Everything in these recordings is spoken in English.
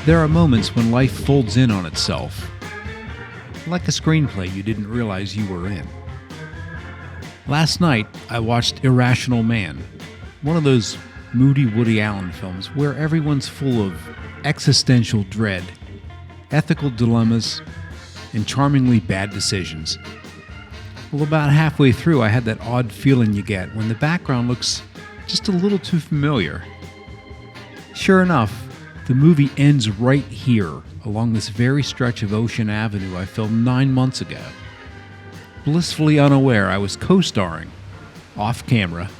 There are moments when life folds in on itself, like a screenplay you didn't realize you were in. Last night, I watched Irrational Man, one of those moody Woody Allen films where everyone's full of existential dread, ethical dilemmas, and charmingly bad decisions. Well, about halfway through, I had that odd feeling you get when the background looks just a little too familiar. Sure enough, the movie ends right here, along this very stretch of Ocean Avenue I filmed 9 months ago. Blissfully unaware I was co-starring, off camera,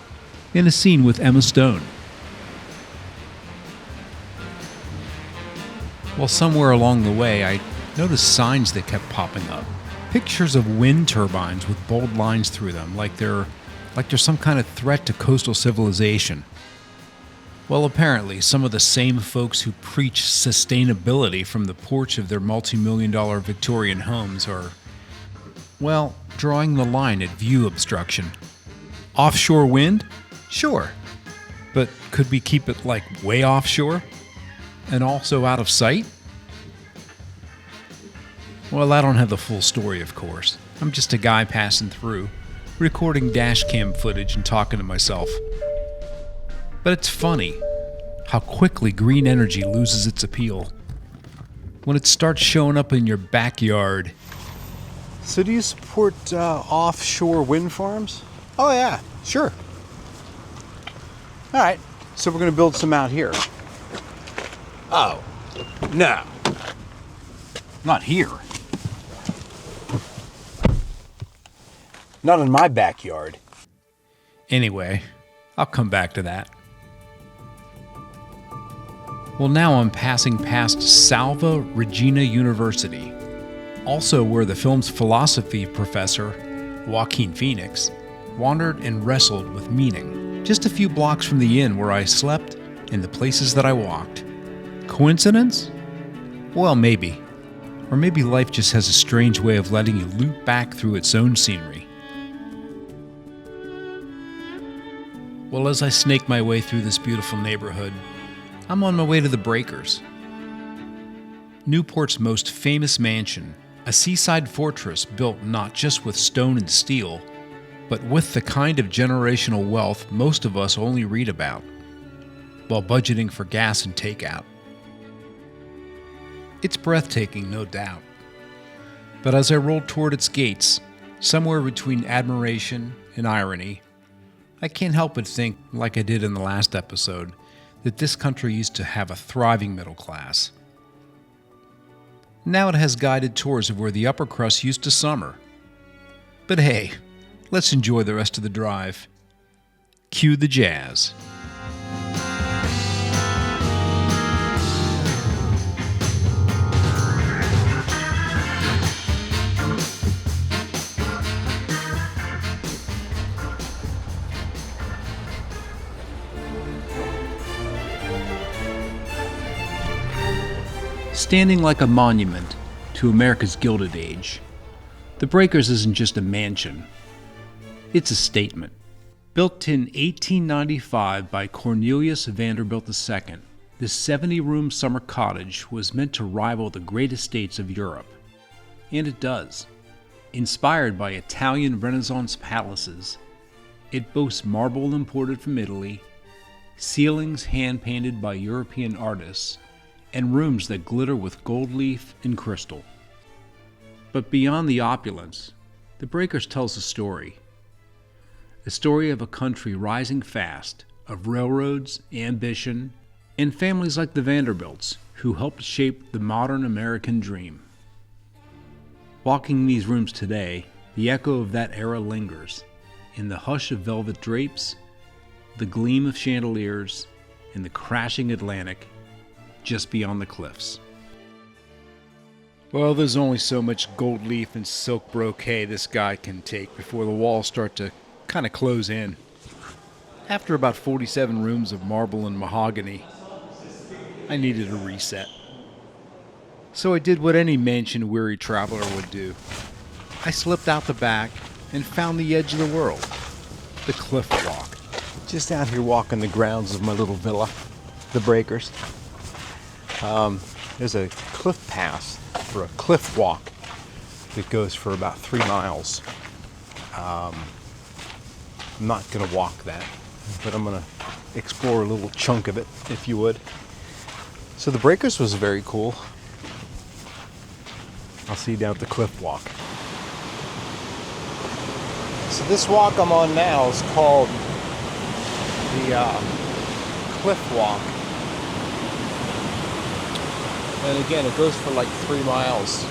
in a scene with Emma Stone. Well, somewhere along the way, I noticed signs that kept popping up. Pictures of wind turbines with bold lines through them, like they're some kind of threat to coastal civilization. Well, apparently, some of the same folks who preach sustainability from the porch of their multi-million-dollar Victorian homes are, well, drawing the line at view obstruction. Offshore wind? Sure. But could we keep it, like, way offshore? And also out of sight? Well, I don't have the full story, of course. I'm just a guy passing through, recording dash cam footage and talking to myself. But it's funny how quickly green energy loses its appeal when it starts showing up in your backyard. So do you support offshore wind farms? Oh yeah, sure. All right, so we're going to build some out here. Oh, no. Not here. Not in my backyard. Anyway, I'll come back to that. Well, now I'm passing past Salve Regina University, also where the film's philosophy professor, Joaquin Phoenix, wandered and wrestled with meaning, just a few blocks from the inn where I slept and the places that I walked. Coincidence? Well, maybe. Or maybe life just has a strange way of letting you loop back through its own scenery. Well, as I snake my way through this beautiful neighborhood, I'm on my way to the Breakers. Newport's most famous mansion, a seaside fortress built not just with stone and steel, but with the kind of generational wealth most of us only read about, while budgeting for gas and takeout. It's breathtaking, no doubt. But as I rolled toward its gates, somewhere between admiration and irony, I can't help but think, like I did in the last episode, that this country used to have a thriving middle class. Now it has guided tours of where the upper crust used to summer. But hey, let's enjoy the rest of the drive. Cue the jazz. Standing like a monument to America's Gilded Age, the Breakers isn't just a mansion. It's a statement. Built in 1895 by Cornelius Vanderbilt II, this 70-room summer cottage was meant to rival the great estates of Europe. And it does. Inspired by Italian Renaissance palaces, it boasts marble imported from Italy, ceilings hand-painted by European artists, and rooms that glitter with gold leaf and crystal. But beyond the opulence, the Breakers tells a story. A story of a country rising fast, of railroads, ambition, and families like the Vanderbilts who helped shape the modern American dream. Walking these rooms today, the echo of that era lingers, in the hush of velvet drapes, the gleam of chandeliers, and the crashing Atlantic just beyond the cliffs. Well, there's only so much gold leaf and silk brocade this guy can take before the walls start to kind of close in. After about 47 rooms of marble and mahogany, I needed a reset. So I did what any mansion-weary traveler would do. I slipped out the back and found the edge of the world, the cliff walk. Just out here walking the grounds of my little villa, the Breakers. There's a cliff pass, or a cliff walk, that goes for about 3 miles. I'm not going to walk that, but I'm going to explore a little chunk of it, if you would. So the Breakers was very cool. I'll see you down at the cliff walk. So this walk I'm on now is called the Cliff Walk. And again, it goes for like 3 miles.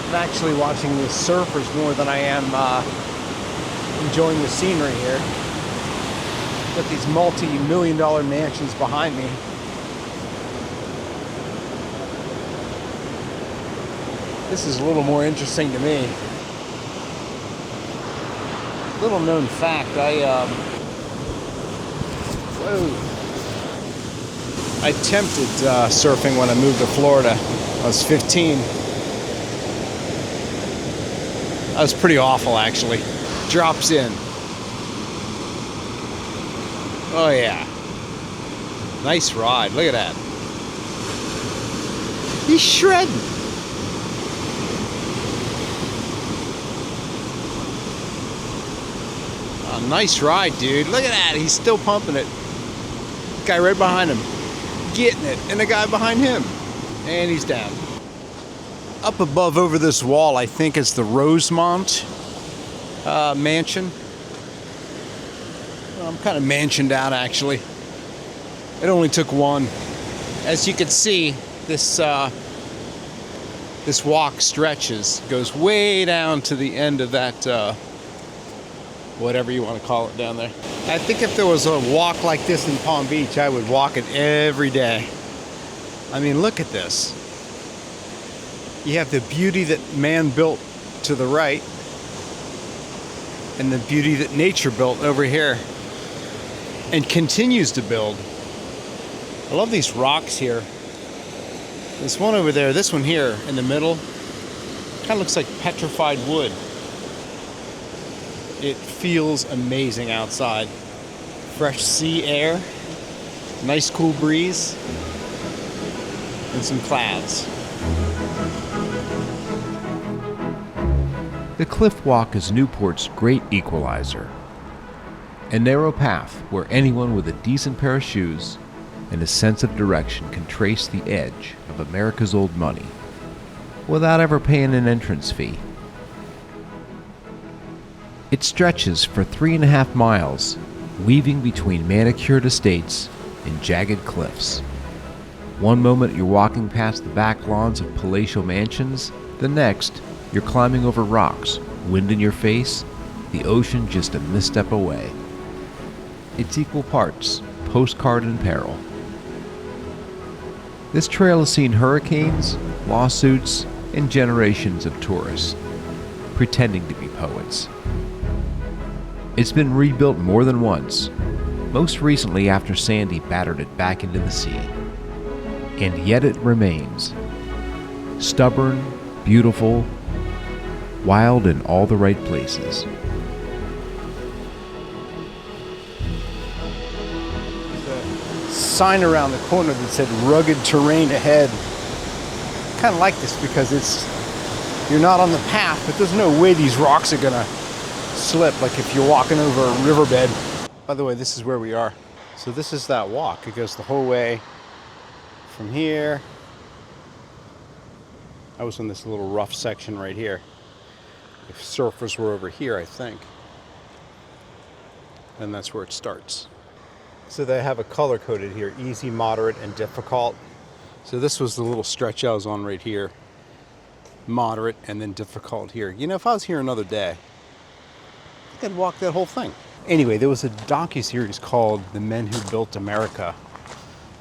I'm actually watching the surfers more than I am enjoying the scenery here. Got these multi-million-dollar mansions behind me. This is a little more interesting to me. Little known fact, I attempted surfing when I moved to Florida. I was 15. That was pretty awful, actually. Drops in. Oh yeah. Nice ride. Look at that. He's shredding. Oh, nice ride, dude. Look at that. He's still pumping it. Guy right behind him. Getting it. And the guy behind him. And he's down. Up above over this wall, I think it's the Rosemont mansion. Well, I'm kind of mansioned out, actually. It only took one. As you can see, this walk stretches, goes way down to the end of that, whatever you want to call it down there. I think if there was a walk like this in Palm Beach, I would walk it every day. I mean, look at this. You have the beauty that man built to the right, and the beauty that nature built over here, and continues to build. I love these rocks here. This one over there, this one here in the middle, kind of looks like petrified wood. It feels amazing outside. Fresh sea air, nice cool breeze, and some clouds. The Cliff Walk is Newport's great equalizer. A narrow path where anyone with a decent pair of shoes and a sense of direction can trace the edge of America's old money without ever paying an entrance fee. It stretches for 3.5 miles, weaving between manicured estates and jagged cliffs. One moment you're walking past the back lawns of palatial mansions, the next you're climbing over rocks, wind in your face, the ocean just a misstep away. It's equal parts postcard and peril. This trail has seen hurricanes, lawsuits, and generations of tourists pretending to be poets. It's been rebuilt more than once, most recently after Sandy battered it back into the sea. And yet it remains. Stubborn, beautiful, wild in all the right places. There's a sign around the corner that said rugged terrain ahead. I kind of like this because you're not on the path, but there's no way these rocks are gonna slip like if you're walking over a riverbed. By the way, this is where we are. So this is that walk. It goes the whole way from here. I was in this little rough section right here. If surfers were over here, I think. And that's where it starts. So they have a color coded here, easy, moderate, and difficult. So this was the little stretch I was on right here. Moderate and then difficult here. You know, if I was here another day, I think I'd walk that whole thing. Anyway, there was a docuseries called The Men Who Built America.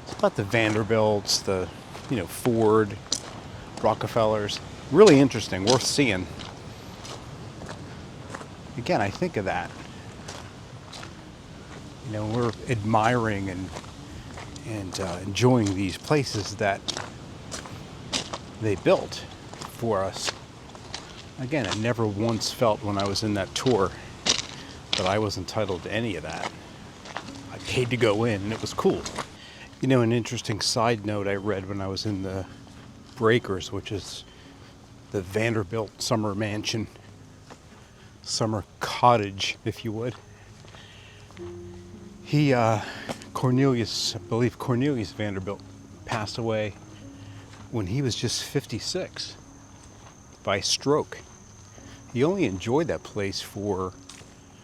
It's about the Vanderbilts, the, Ford, Rockefellers. Really interesting, worth seeing. Again, I think of that. We're admiring and enjoying these places that they built for us. Again, I never once felt when I was in that tour that I was entitled to any of that. I paid to go in, and it was cool. An interesting side note I read when I was in the Breakers, which is the Vanderbilt summer mansion, summer cottage, if you would. Cornelius, I believe Cornelius Vanderbilt, passed away when he was just 56 by stroke. He only enjoyed that place for,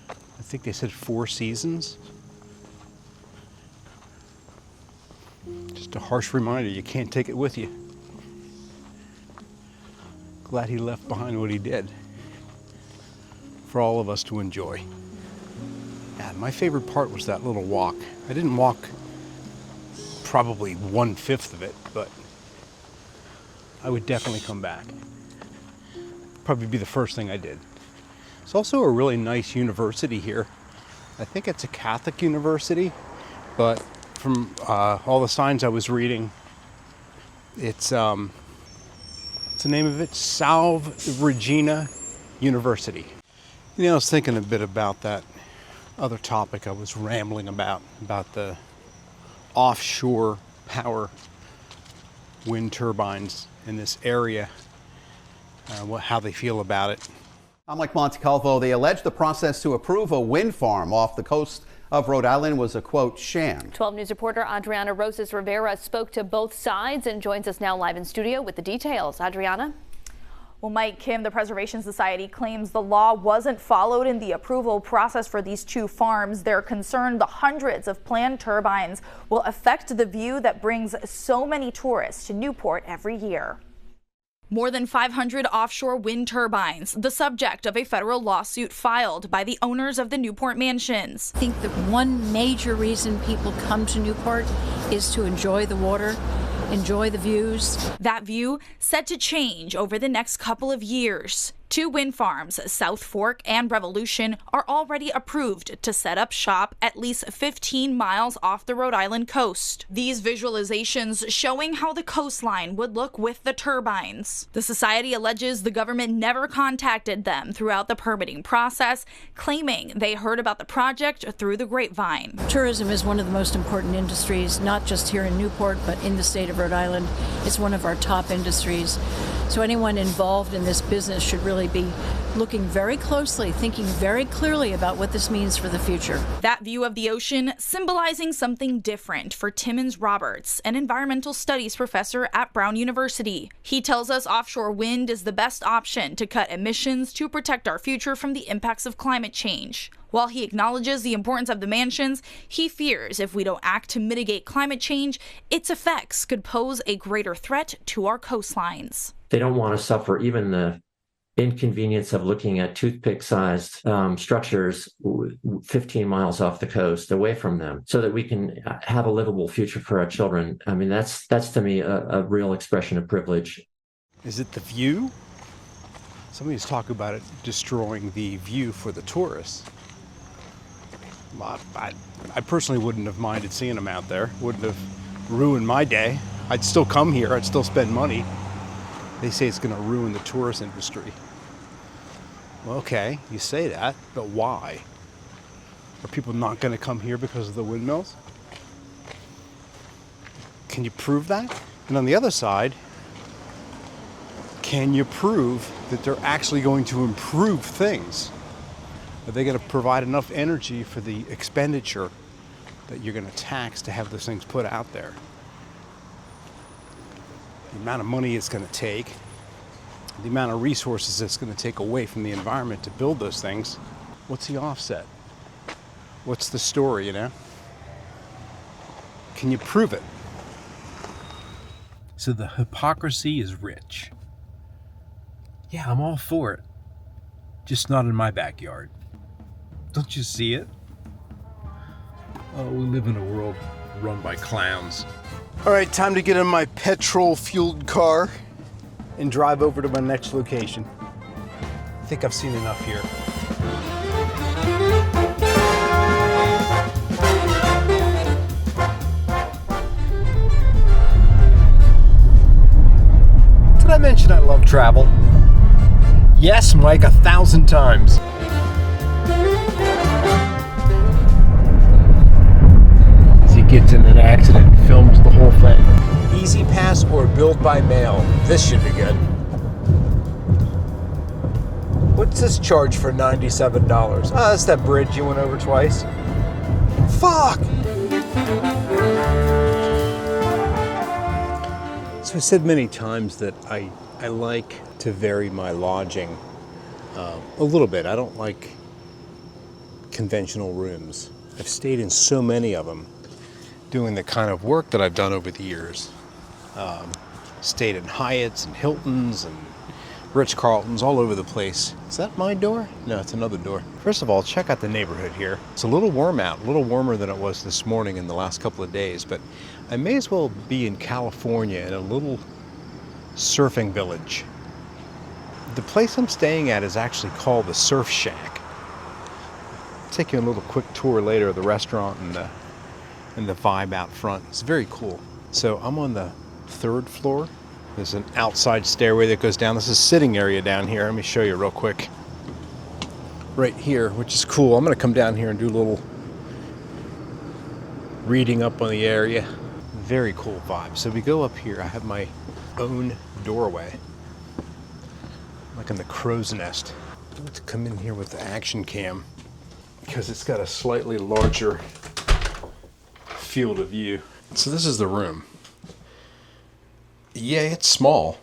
I think they said 4 seasons. Just a harsh reminder, you can't take it with you. Glad he left behind what he did for all of us to enjoy. Yeah, my favorite part was that little walk. I didn't walk probably 1/5 of it, but I would definitely come back. Probably be the first thing I did. It's also a really nice university here. I think it's a Catholic university, but from all the signs I was reading, it's what's the name of it? Salve Regina University. You know, I was thinking a bit about that other topic I was rambling about the offshore power wind turbines in this area, how they feel about it. I'm Mike Montecalvo. They allege the process to approve a wind farm off the coast of Rhode Island was a, quote, sham. 12 News reporter Adriana Rosas Rivera spoke to both sides and joins us now live in studio with the details. Adriana? Well, Mike, Kim, the Preservation Society claims the law wasn't followed in the approval process for these 2 farms. They're concerned the hundreds of planned turbines will affect the view that brings so many tourists to Newport every year. More than 500 offshore wind turbines, the subject of a federal lawsuit filed by the owners of the Newport mansions. I think that one major reason people come to Newport is to enjoy the water, enjoy the views. That view set to change over the next couple of years. 2 wind farms, South Fork and Revolution, are already approved to set up shop at least 15 miles off the Rhode Island coast. These visualizations showing how the coastline would look with the turbines. The society alleges the government never contacted them throughout the permitting process, claiming they heard about the project through the grapevine. Tourism is one of the most important industries, not just here in Newport, but in the state of Rhode Island. It's one of our top industries. So anyone involved in this business should really be looking very closely, thinking very clearly about what this means for the future. That view of the ocean symbolizing something different for Timmons Roberts, an environmental studies professor at Brown University. He tells us offshore wind is the best option to cut emissions to protect our future from the impacts of climate change. While he acknowledges the importance of the mansions, he fears if we don't act to mitigate climate change, its effects could pose a greater threat to our coastlines. They don't want to suffer even the inconvenience of looking at toothpick-sized structures 15 miles off the coast away from them so that we can have a livable future for our children. I mean, that's to me a real expression of privilege. Is it the view? Somebody's talking about it destroying the view for the tourists. I personally wouldn't have minded seeing them out there. Wouldn't have ruined my day. I'd still come here. I'd still spend money. They say it's going to ruin the tourist industry. Well, okay, you say that, but why? Are people not going to come here because of the windmills? Can you prove that? And on the other side, can you prove that they're actually going to improve things? Are they going to provide enough energy for the expenditure that you're going to tax to have those things put out there? The amount of money it's going to take, the amount of resources it's going to take away from the environment to build those things. What's the offset? What's the story, you know? Can you prove it? So the hypocrisy is rich. Yeah, I'm all for it. Just not in my backyard. Don't you see it? Oh, we live in a world run by clowns. All right, time to get in my petrol-fueled car and drive over to my next location. I think I've seen enough here. Did I mention I love travel? Yes, Mike, 1,000 times. As he gets in an accident, films the whole thing. Easy Pass or Build by Mail. This should be good. What's this charge for $97? Oh, that's that bridge you went over twice. Fuck! So I said many times that I like to vary my lodging a little bit. I don't like conventional rooms. I've stayed in so many of them doing the kind of work that I've done over the years. Stayed in Hyatts and Hiltons and Ritz-Carltons all over the place. Is that my door? No, it's another door. First of all, check out the neighborhood here. It's a little warm out, a little warmer than it was this morning in the last couple of days, but I may as well be in California in a little surfing village. The place I'm staying at is actually called the Surf Shack. I'll take you on a little quick tour later of the restaurant and the vibe out front. It's very cool. So I'm on the 3rd floor. There's an outside stairway that goes down. This is sitting area down here. Let me show you real quick. Right here, which is cool. I'm going to come down here and do a little reading up on the area. Very cool vibe. So we go up here. I have my own doorway, like in the crow's nest. I have to come in here with the action cam because it's got a slightly larger field of view. So this is the room. Yeah, it's small,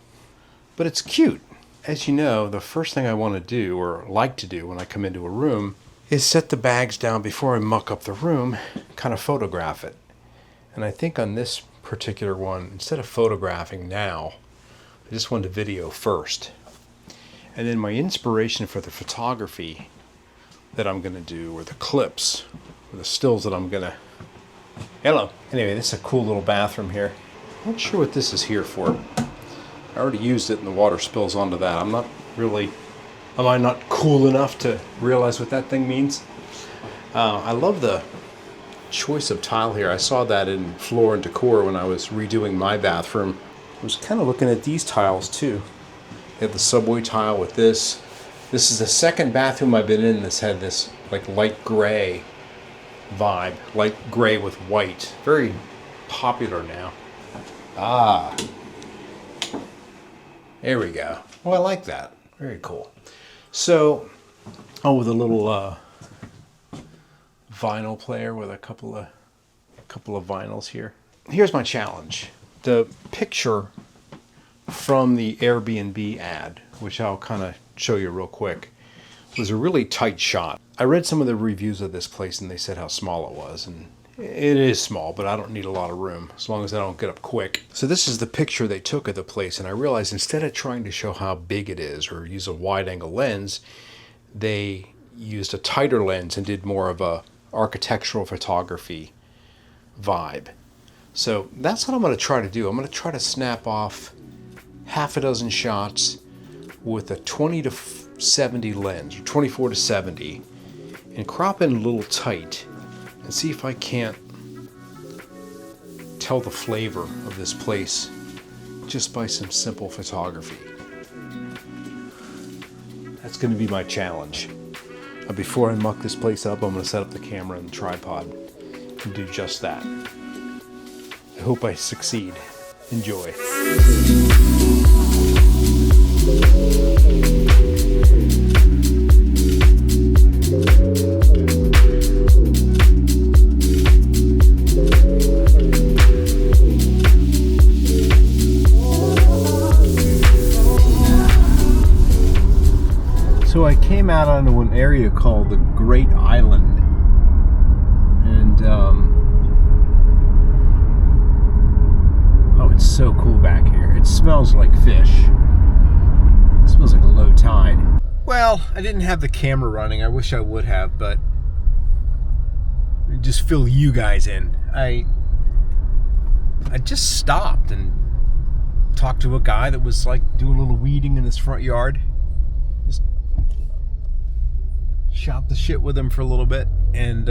but it's cute. As you know, the first thing I want to do, or like to do when I come into a room, is set the bags down before I muck up the room, kind of photograph it. And I think on this particular one, instead of photographing now, I just wanted to video first. And then my inspiration for the photography that I'm going to do, or the clips, or the stills that I'm going to... Hello. Anyway, this is a cool little bathroom here. Not sure what this is here for. I already used it and the water spills onto that. Am I not cool enough to realize what that thing means? I love the choice of tile here. I saw that in Floor and Decor when I was redoing my bathroom. I was kind of looking at these tiles too. They have the subway tile with this. This is the second bathroom I've been in that's had this like light gray vibe. Light gray with white. Very popular now. Ah, there we go. Oh, I like that. Very cool. So, with a little vinyl player with a couple of vinyls here. Here's my challenge. The picture from the Airbnb ad, which I'll kind of show you real quick, was a really tight shot. I read some of the reviews of this place and they said how small it was, and it is small, but I don't need a lot of room as long as I don't get up quick. So this is the picture they took of the place, and I realized instead of trying to show how big it is or use a wide angle lens, they used a tighter lens and did more of a architectural photography vibe. So that's what I'm going to try to do. I'm going to try to snap off half a dozen shots with a 20 to 70 lens, or 24 to 70, and crop in a little tight and see if I can't tell the flavor of this place just by some simple photography. That's going to be my challenge. Before I muck this place up, I'm going to set up the camera and the tripod and do just that. I hope I succeed. Enjoy. So I came out onto an area called the Great Island, and oh, it's so cool back here. It smells like fish. It smells like a low tide. Well, I didn't have the camera running. I wish I would have, but just fill you guys in. I just stopped and talked to a guy that was like doing a little weeding in his front yard. Just shot the shit with him for a little bit, and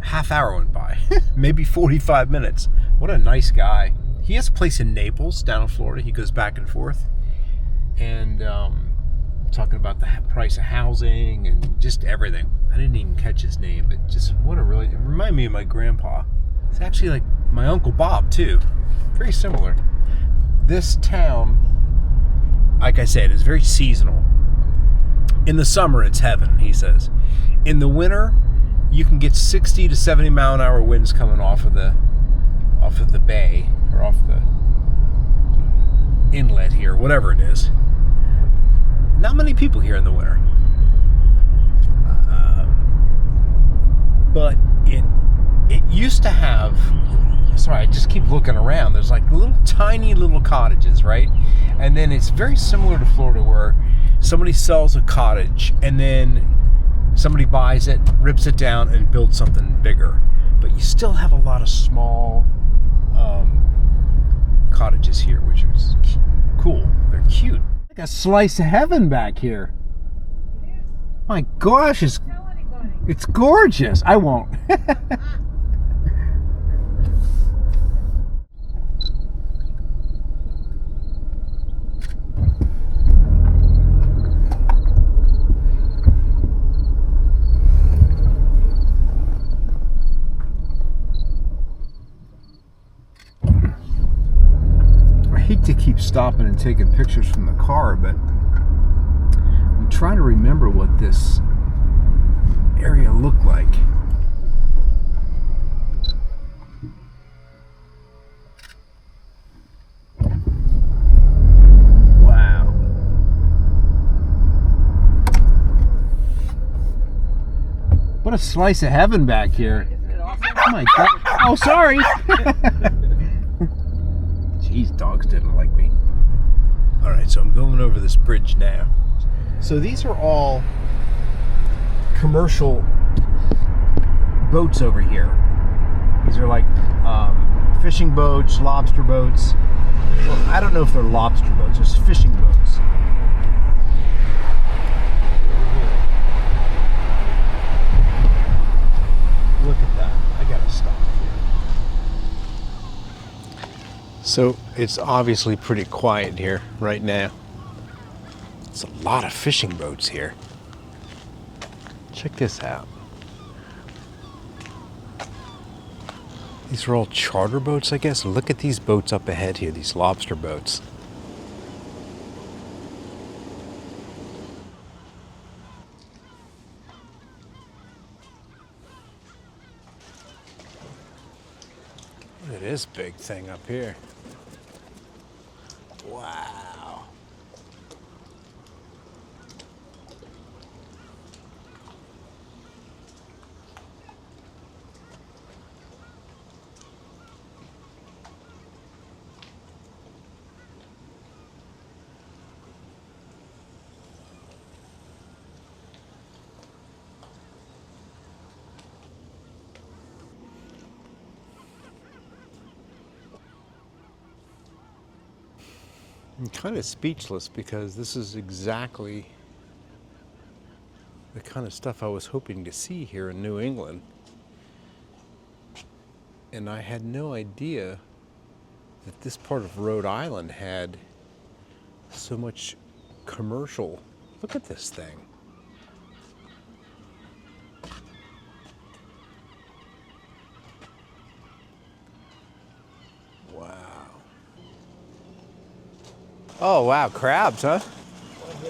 half hour went by. Maybe 45 minutes. What a nice guy. He has a place in Naples down in Florida. He goes back and forth, and talking about the price of housing and just everything. I didn't even catch his name, but just what a really, it reminded me of my grandpa. It's actually like my Uncle Bob, too. Very similar. This town, like I said, is very seasonal. In the summer, it's heaven, he says. In the winter, you can get 60 to 70 mile an hour winds coming off of the bay, or off the inlet here, whatever it is. Not many people here in the winter. But it used to have, sorry, I just keep looking around. There's like tiny little cottages, right? And then it's very similar to Florida, where somebody sells a cottage and then somebody buys it, rips it down, and builds something bigger. But you still have a lot of small cottages here, which is cool. They're cute. Like a slice of heaven back here. My gosh, it's gorgeous. I won't. I hate to keep stopping and taking pictures from the car, but I'm trying to remember what this area looked like. Wow. What a slice of heaven back here. Oh my God. Oh, sorry. Jeez, dogs didn't like me. All right, so I'm going over this bridge now. So these are all commercial boats over here. These are like fishing boats, lobster boats. Well, I don't know if they're lobster boats, just fishing boats. Look at that. I gotta stop here. So it's obviously pretty quiet here right now. There's a lot of fishing boats here. Check this out. These are all charter boats, I guess. Look at these boats up ahead here, these lobster boats. Look at this big thing up here. Wow. I'm kind of speechless because this is exactly the kind of stuff I was hoping to see here in New England. And I had no idea that this part of Rhode Island had so much commercial. Look at this thing. Wow. Oh, wow, crabs, huh?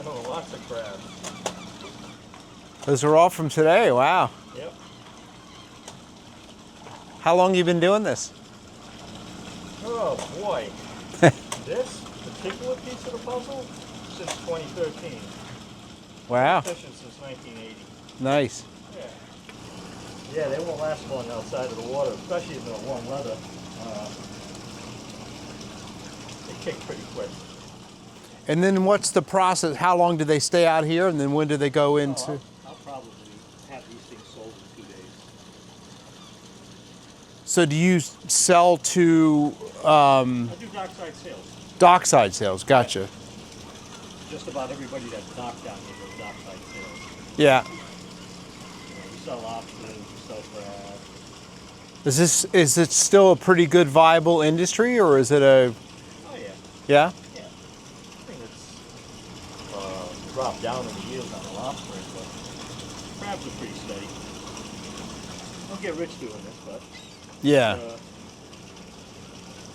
Oh, lots of crabs. Those are all from today, wow. Yep. How long you been doing this? Oh, boy. This particular piece of the puzzle, since 2013. Wow. Fishing since 1980. Nice. Yeah. Yeah, they won't last long outside of the water, especially in the warm weather. They kick pretty quick. And then what's the process? How long do they stay out here, and then when do they go into? I'll probably have these things sold in 2 days. So do you sell to I do dockside sales. dockside sales? Gotcha. Just about everybody that's docked down here does dockside sales. Yeah. We sell lobsters, we sell crabs. Is it still a pretty good viable industry, or is it a? Oh yeah. Yeah. Drop down in the yield on the lobster, but crabs are pretty steady. Don't get rich doing this, but Yeah.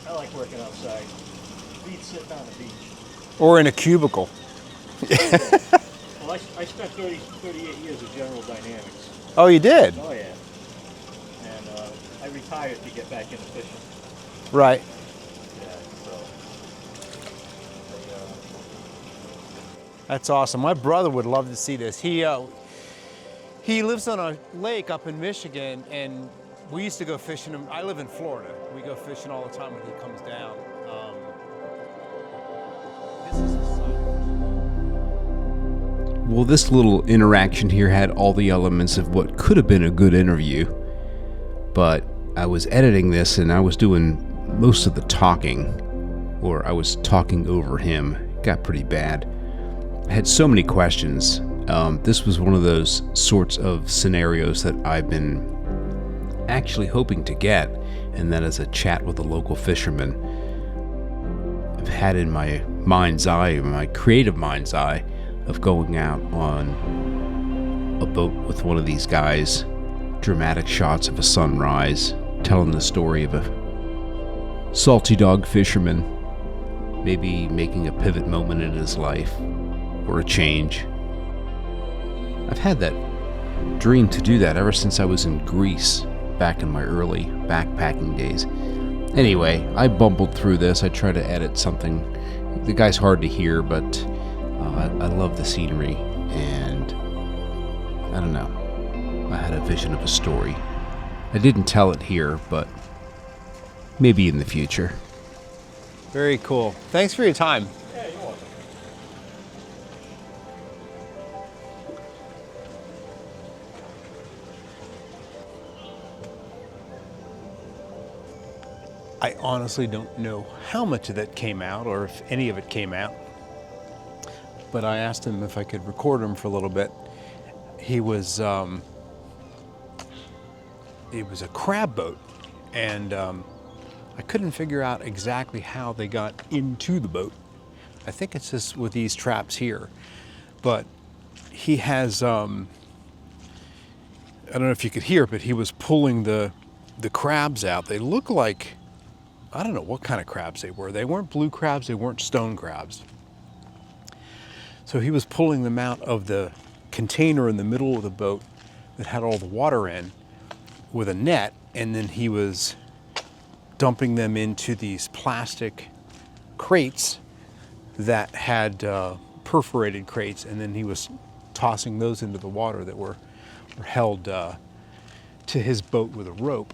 I like working outside. Beats sitting on the beach. Or in a cubicle. Well, I spent 38 years of General Dynamics. Oh, you did? Oh, yeah. And I retired to get back into fishing. Right. Yeah, so. That's awesome. My brother would love to see this. He lives on a lake up in Michigan, and we used to go fishing. I live in Florida. We go fishing all the time when he comes down. This is his son. Well, this little interaction here had all the elements of what could have been a good interview, but I was editing this and I was doing most of the talking, or I was talking over him. It got pretty bad. I had so many questions. This was one of those sorts of scenarios that I've been actually hoping to get, and that is a chat with a local fisherman. I've had in my mind's eye, my creative mind's eye, of going out on a boat with one of these guys, dramatic shots of a sunrise, telling the story of a salty dog fisherman, maybe making a pivot moment in his life, or a change. I've had that dream to do that ever since I was in Greece, back in my early backpacking days. Anyway, I bumbled through this. I tried to edit something. The guy's hard to hear, but I love the scenery, and I don't know. I had a vision of a story. I didn't tell it here, but maybe in the future. Very cool. Thanks for your time. Yeah, you're welcome. I honestly don't know how much of that came out, or if any of it came out. But I asked him if I could record him for a little bit. It was a crab boat, and I couldn't figure out exactly how they got into the boat. I think it's just with these traps here, but he has, I don't know if you could hear, but he was pulling the crabs out. They look like, I don't know what kind of crabs they were. They weren't blue crabs, they weren't stone crabs. So he was pulling them out of the container in the middle of the boat that had all the water in with a net, and then he was dumping them into these plastic crates that had perforated crates, and then he was tossing those into the water that were held to his boat with a rope.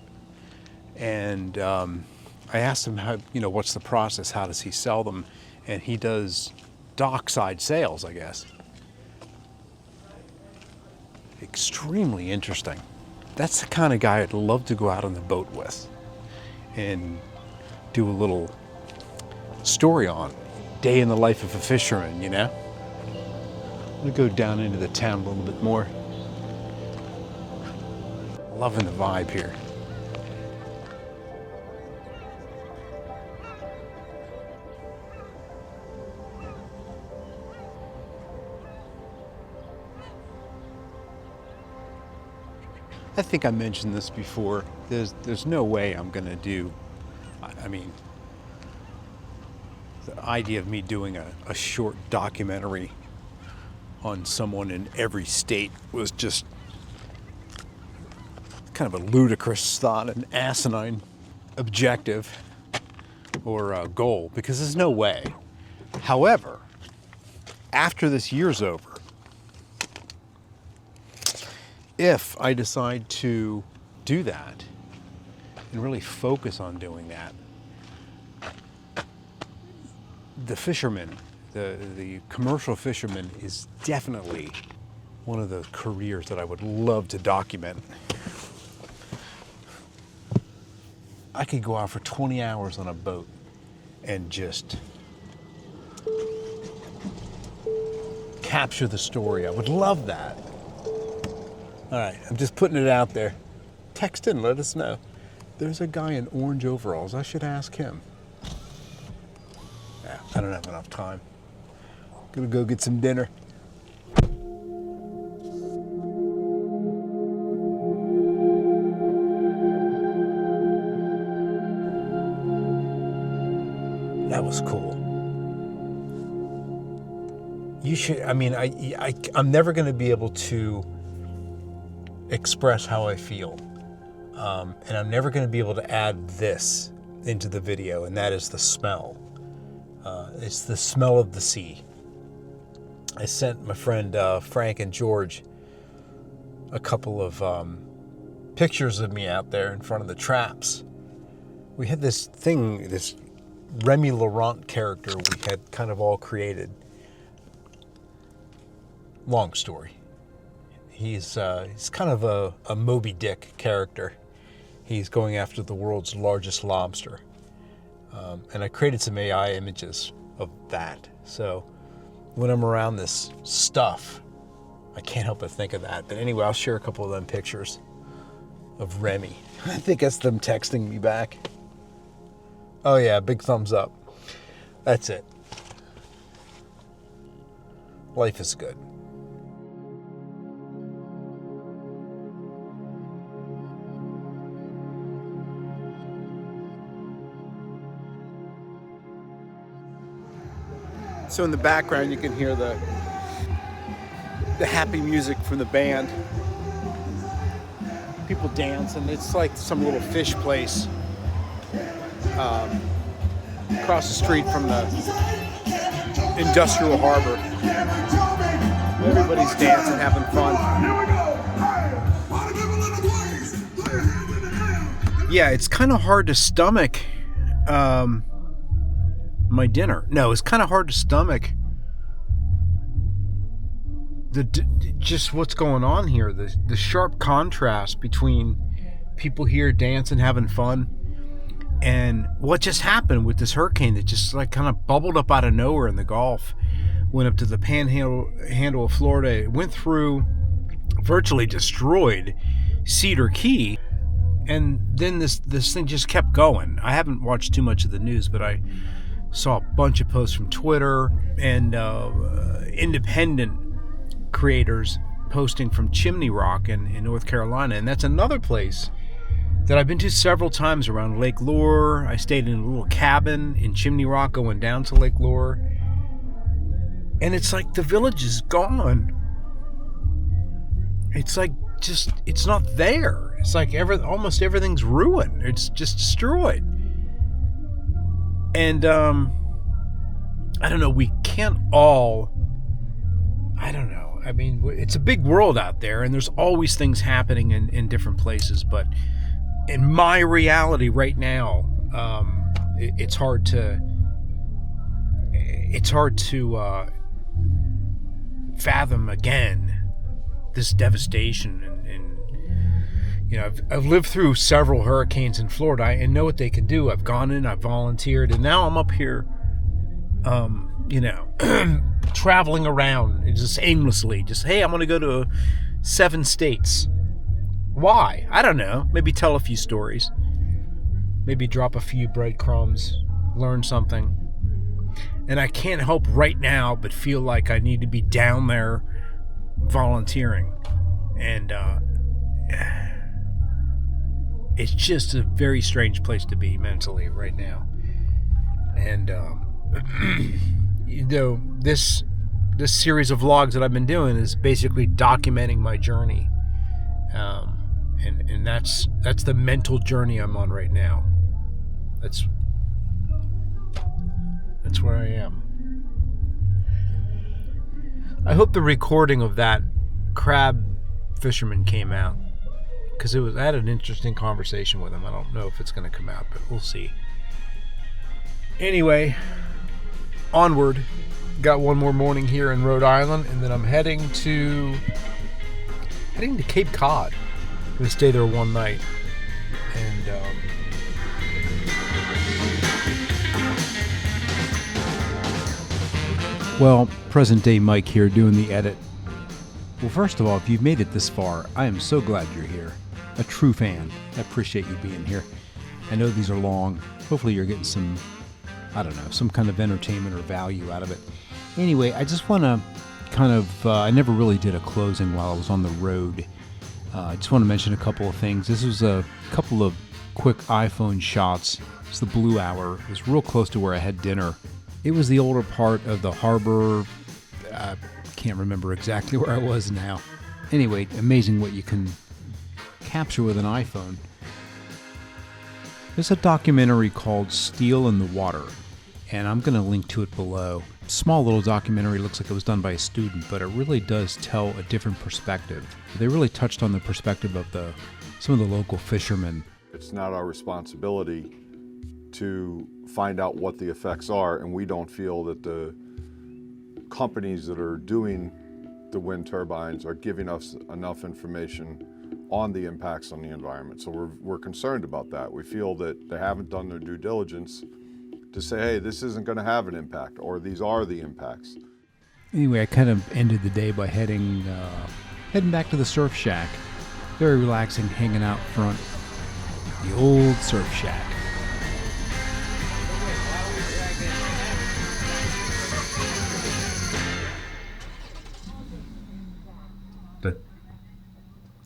And I asked him how, what's the process? How does he sell them? And he does dockside sales, I guess. Extremely interesting. That's the kind of guy I'd love to go out on the boat with and do a little story on. Day in the life of a fisherman, I'm gonna go down into the town a little bit more. Loving the vibe here. I think I mentioned this before. There's no way I'm gonna do, I mean, the idea of me doing a short documentary on someone in every state was just kind of a ludicrous thought, an asinine objective or goal, because there's no way. However, after this year's over, if I decide to do that and really focus on doing that, the fisherman, the commercial fisherman, is definitely one of the careers that I would love to document. I could go out for 20 hours on a boat and just capture the story. I would love that. All right, I'm just putting it out there. Text in, let us know. There's a guy in orange overalls. I should ask him. Yeah, I don't have enough time. Gonna go get some dinner. was cool. You should, I mean, I'm never going to be able to express how I feel. And I'm never going to be able to add this into the video, and that is the smell. It's the smell of the sea. I sent my friend Frank and George a couple of pictures of me out there in front of the traps. We had this thing, this Remy Laurent character we had kind of all created. Long story. He's kind of a Moby Dick character. He's going after the world's largest lobster. And I created some AI images of that. So when I'm around this stuff, I can't help but think of that. But anyway, I'll share a couple of them pictures of Remy. I think that's them texting me back. Oh yeah, big thumbs up. That's it. Life is good. So in the background you can hear the happy music from the band. People dance, and it's like some little fish place across the street from the industrial harbor. Everybody's dancing, having fun. Yeah, it's kind of hard to stomach my dinner. No, it's kind of hard to stomach just what's going on here. The sharp contrast between people here dancing, having fun, and what just happened with this hurricane that just like kind of bubbled up out of nowhere in the Gulf, went up to the panhandle of Florida. It went through, virtually destroyed Cedar Key, and then this thing just kept going. I haven't watched too much of the news, but I saw a bunch of posts from Twitter and independent creators posting from Chimney Rock in North Carolina. And that's another place that I've been to several times around Lake Lure. I stayed in a little cabin in Chimney Rock going down to Lake Lure. And it's like the village is gone. It's like just, it's not there. It's like almost everything's ruined. It's just destroyed. And I don't know, we can't all, I don't know. I mean, it's a big world out there, and there's always things happening in different places. But in my reality right now, it's hard to fathom again this devastation. And you know, I've lived through several hurricanes in Florida and know what they can do. I've gone in, I've volunteered, and now I'm up here, you know, traveling around just aimlessly. Just, hey, I'm going to go to 7 states. Why? I don't know. Maybe tell a few stories. Maybe drop a few breadcrumbs. Learn something. And I can't help right now but feel like I need to be down there volunteering. And it's just a very strange place to be mentally right now. And you know, this series of vlogs that I've been doing is basically documenting my journey, and that's the mental journey I'm on right now. That's where I am. I hope the recording of that crab fisherman came out, because I had an interesting conversation with him. I don't know if it's going to come out, but we'll see. Anyway, onward. Got one more morning here in Rhode Island, and then I'm heading to Cape Cod. I'm gonna stay there one night, and Well, present day Mike here doing the edit. Well, first of all, if you've made it this far, I am so glad you're here. A true fan. I appreciate you being here. I know these are long. Hopefully you're getting some, I don't know, some kind of entertainment or value out of it. Anyway, I just want to kind of, I never really did a closing while I was on the road. I just want to mention a couple of things. This was a couple of quick iPhone shots, It's the Blue Hour. It was real close to where I had dinner. It was the older part of the harbor. Can't remember exactly where I was now. Anyway, amazing what you can capture with an iPhone. There's a documentary called Steel in the Water, and I'm going to link to it below. Small little documentary, looks like it was done by a student, but it really does tell a different perspective. They really touched on the perspective of some of the local fishermen. It's not our responsibility to find out what the effects are, and we don't feel that the companies that are doing the wind turbines are giving us enough information on the impacts on the environment. So we're concerned about that. We feel that they haven't done their due diligence to say, hey, this isn't going to have an impact, or these are the impacts. Anyway, I kind of ended the day by heading back to the surf shack. Very relaxing, hanging out front. The old surf shack.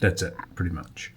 That's it, pretty much.